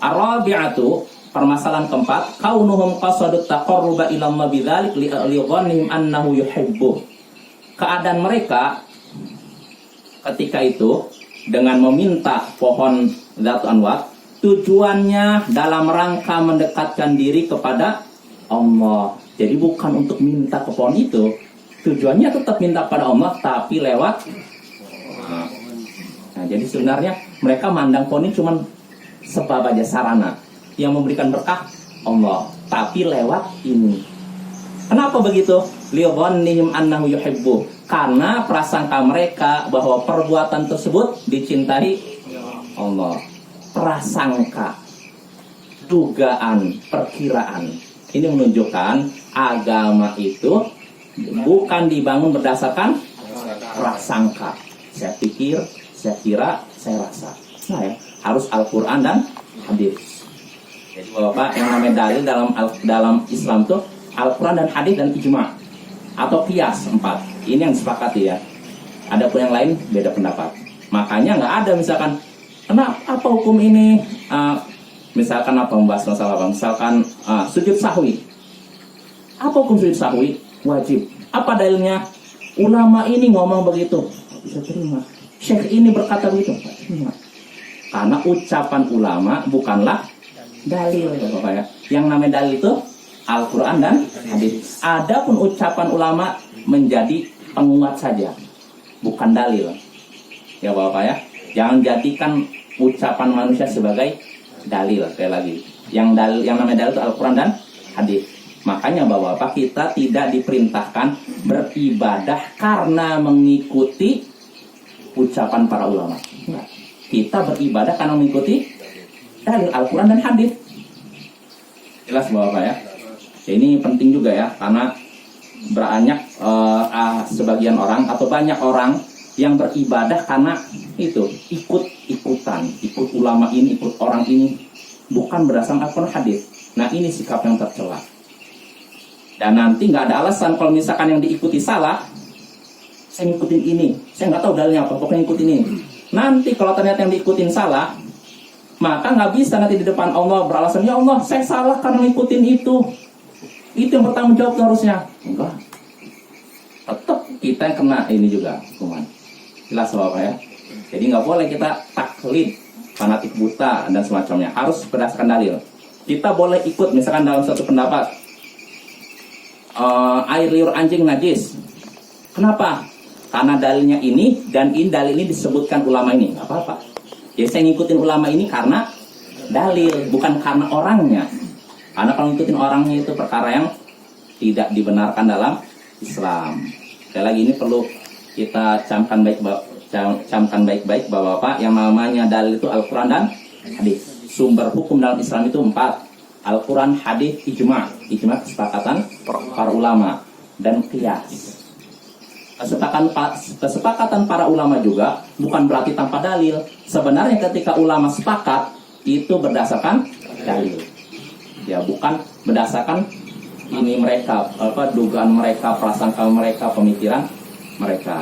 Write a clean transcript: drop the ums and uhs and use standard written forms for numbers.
Ar-rabi'atu, permasalahan keempat, kaunuhum qasadut taqarruba ila Allah bidzalik li dhannihim annahu yuhibbu. Keadaan mereka ketika itu dengan meminta pohon Dzatu Anwar, tujuannya dalam rangka mendekatkan diri kepada Allah. Jadi bukan untuk minta ke pohon itu, tujuannya tetap minta pada Allah tapi lewat. Nah, jadi sebenarnya mereka mandang pohon ini cuma sebab aja, sarana yang memberikan berkah Allah, tapi lewat ini. Kenapa begitu? Lidhannihim annahu yuhibbu. Karena prasangka mereka bahwa perbuatan tersebut dicintai Allah. Prasangka, dugaan, perkiraan. Ini menunjukkan agama itu bukan dibangun berdasarkan prasangka. Saya pikir, saya kira, saya rasa. Nah ya, harus Al-Quran dan hadis. Jadi Bapak, yang namanya dalil dalam Islam itu Al-Quran dan hadis dan ijma atau qiyas 4. Ini yang disepakati ya. Ada pun yang lain beda pendapat. Makanya nggak ada misalkan apa hukum ini, misalkan apa membahas masalah apa? Misalkan sujud sahwi. Apa hukum sujud sahwi? Wajib. Apa dalilnya? Ulama ini ngomong begitu. Bisa terima. Syekh ini berkata begitu. Terima. Karena ucapan ulama bukanlah dalil ya Bapak ya. Yang namanya dalil itu Al-Quran dan hadis. Adapun ucapan ulama menjadi penguat saja, bukan dalil. Ya Bapak ya. Jangan jadikan ucapan manusia sebagai dalil. Sekali lagi, yang namanya dalil itu Al-Quran dan hadis. Makanya Bapak kita tidak diperintahkan beribadah karena mengikuti ucapan para ulama. Nah, kita beribadah karena mengikuti dalil Al-Quran dan hadis. Jelas Bapak ya. Ini penting juga ya, karena banyak sebagian orang atau banyak orang yang beribadah karena itu ikut-ikutan, ikut ulama ini, ikut orang ini, bukan berdasarkan Al-Quran hadis. Nah ini sikap yang tercela. Dan nanti nggak ada alasan kalau misalkan yang diikuti salah, saya ngikutin ini, saya nggak tahu dalilnya apa, pokoknya ngikutin ini. Nanti kalau ternyata yang diikutin salah, maka nggak bisa nanti di depan Allah beralasan, ya Allah saya salah karena ngikutin itu yang bertanggung jawab harusnya. Enggak, tetap kita yang kena ini juga hukuman. Jelas Bapak ya. Jadi nggak boleh kita taklid, fanatik buta dan semacamnya, harus berdasarkan dalil. Kita boleh ikut misalkan dalam suatu pendapat, air liur anjing najis. Kenapa? Karena dalilnya ini dan ini dalil ini disebutkan ulama ini, nggak apa-apa. Jadi saya ngikutin ulama ini karena dalil, bukan karena orangnya. Karena kalau ngikutin orangnya itu perkara yang tidak dibenarkan dalam Islam. Sekali lagi ini perlu kita camkan baik-baik Bapak, yang namanya dalil itu Al-Quran dan hadis. Sumber hukum dalam Islam itu 4. Al-Quran, hadis, ijma kesepakatan para ulama, dan qiyas. Kesepakatan para ulama juga bukan berarti tanpa dalil. Sebenarnya ketika ulama sepakat itu berdasarkan dalil. Ya bukan berdasarkan ini mereka, dugaan mereka, prasangka mereka, pemikiran mereka.